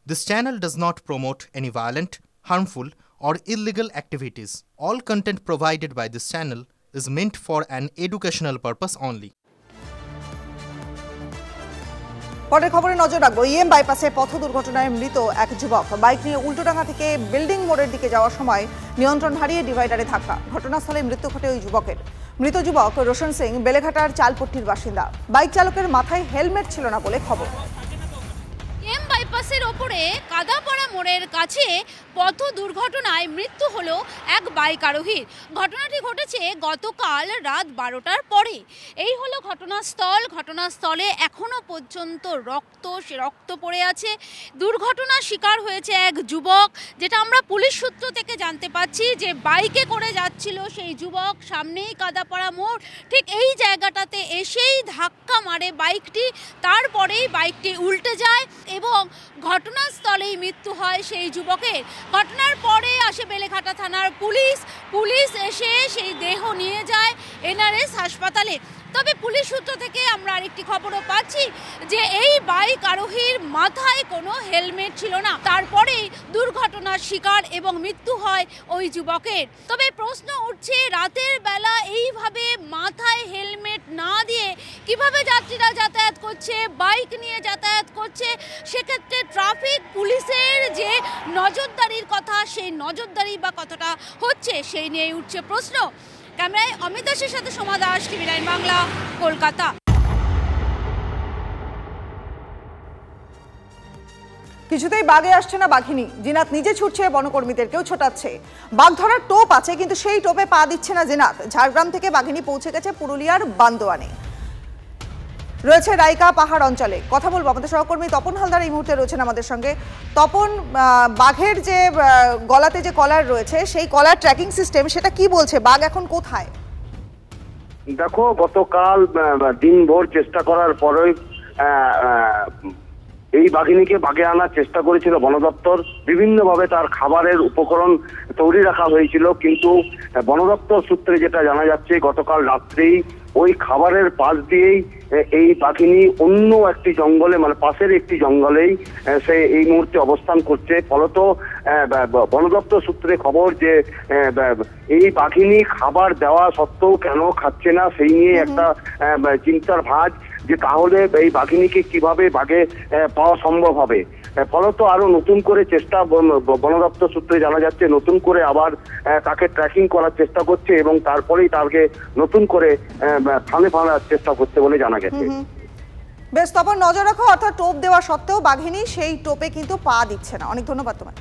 This channel does not promote any violent, harmful, or illegal activities. All content provided by this channel is meant for an educational purpose only. পরের খবরে নজর রাখবো। EM বাইপাসে পথ দুর্ঘটনায় মৃত এক যুবক। বাইক নিয়ে উল্টোডাঙ্গা থেকে বিল্ডিং মোড়ের দিকে যাওয়ার সময় নিয়ন্ত্রণ হারিয়ে ডিভাইডারে ধাক্কা। ঘটনাস্থলে মৃত্যু ঘটে ওই যুবকের। মৃত যুবক রোশন সিং বেলেঘাটার চালপট্টির বাসিন্দা। বাইক চালকের মাথায় হেলমেট ছিল না বলে খবর। ইএম বাইপাসের ওপরে কাদাপাড়া মোড়ের কাছে পথ দুর্ঘটনায় মৃত্যু হলো এক বাইক আরোহীর। ঘটনাটি ঘটেছে গতকাল রাত 12টার পরে। এই হলো ঘটনাস্থল। ঘটনাস্থলে এখনো পর্যন্ত রক্ত পড়ে আছে। দুর্ঘটনার শিকার হয়েছে এক যুবক, যেটা আমরা পুলিশ সূত্র থেকে জানতে পাচ্ছি যে বাইকে করে যাচ্ছিল সেই যুবক। সামনেই কাদাপাড়া মোড়, ঠিক এই জায়গাটাতে এসেই ধাক্কা মারে বাইকটি। তারপরেই বাইকটি উল্টে যায় এবং ঘটনাস্থলেই মৃত্যু হয় সেই যুবকের। ঘটনার পরে আসে বেলেঘাটা থানার পুলিশ এসে সেই দেহ নিয়ে যায় এনআরএস হাসপাতালে। তবে পুলিশ সূত্র থেকে আমরা আরেকটি খবরও পাচ্ছি যে এই বাইক আরোহীর মাথায় কোনো হেলমেট ছিল না। তারপরেই দুর্ঘটনার শিকার এবং মৃত্যু হয় ওই যুবকের। তবে প্রশ্ন উঠছে, রাতের বেলা এইভাবে মাথায় হেলমেট না দিয়ে কিভাবে যাত্রীরা যাতায়াত করছে, বাইক নিয়ে যাতায়াত করছে? সেক্ষেত্রে ট্রাফিক পুলিশের যে নজরদারির কথা, সেই নজরদারি বা কতটা হচ্ছে সেই নিয়ে উঠছে প্রশ্ন। ক্যামেরায় অমিত দাসের সাথে সোমা দাস, টিভি9 বাংলা, কলকাতা। কিছুতেই বাগে আসছে না বাঘিনী। জিনাত নিজে ছুটছে, বনকর্মীদেরকেও ছোটাচ্ছে। বাঘ ধরার টোপ আছে, কিন্তু সেই টোপে পা দিচ্ছে না জিনাত। ঝাড়গ্রাম থেকে বাঘিনী পৌঁছে গেছে পুরুলিয়ার বান্দোয়ানে, রয়েছে রাইকা পাহাড় অঞ্চলে। কথা বলবো, আমাদের সহকর্মী তপন হালদার এই মুহূর্তে রয়েছেন আমাদের সঙ্গে। তপন, বাঘের যে গলাতে যে কলার রয়েছে, সেই কলার ট্র্যাকিং সিস্টেম সেটা কি বলছে? বাঘ এখন কোথায়? দেখো, গতকাল দিনভর চেষ্টা করার পরেই এই বাঘিনীকে বাগে আনার চেষ্টা করেছিল বন দপ্তর। বিভিন্নভাবে তার খাবারের উপকরণ তৈরি রাখা হয়েছিল, কিন্তু বন দপ্তর সূত্রে যেটা জানা যাচ্ছে, গতকাল রাত্রেই ওই খাবারের পাশ দিয়েই এই বাঘিনী অন্য একটি জঙ্গলে, মানে পাশের একটি জঙ্গলেই সে এই মুহূর্তে অবস্থান করছে। ফলত বন দপ্তর সূত্রে খবর যে এই বাঘিনী খাবার দেওয়া সত্ত্বেও কেন খাচ্ছে না, সেই নিয়ে একটা চিন্তার ভাঁজ, যে তাহলে এই বাঘিনীকে কিভাবে বাঘে পাওয়া সম্ভব হবে। ফলত আরো নতুন করে চেষ্টা বন দপ্তর সূত্রে জানা যাচ্ছে, নতুন করে আবার তাকে ট্র্যাকিং করার চেষ্টা করছে এবং তারপরেই তাকে নতুন করে ফানে ফানার চেষ্টা করছে বলে জানা গেছে। বেশ তপন, নজর রাখো। অর্থাৎ টোপ দেওয়া সত্ত্বেও বাঘিনী সেই টোপে কিন্তু পা দিচ্ছে না। অনেক ধন্যবাদ তোমায়।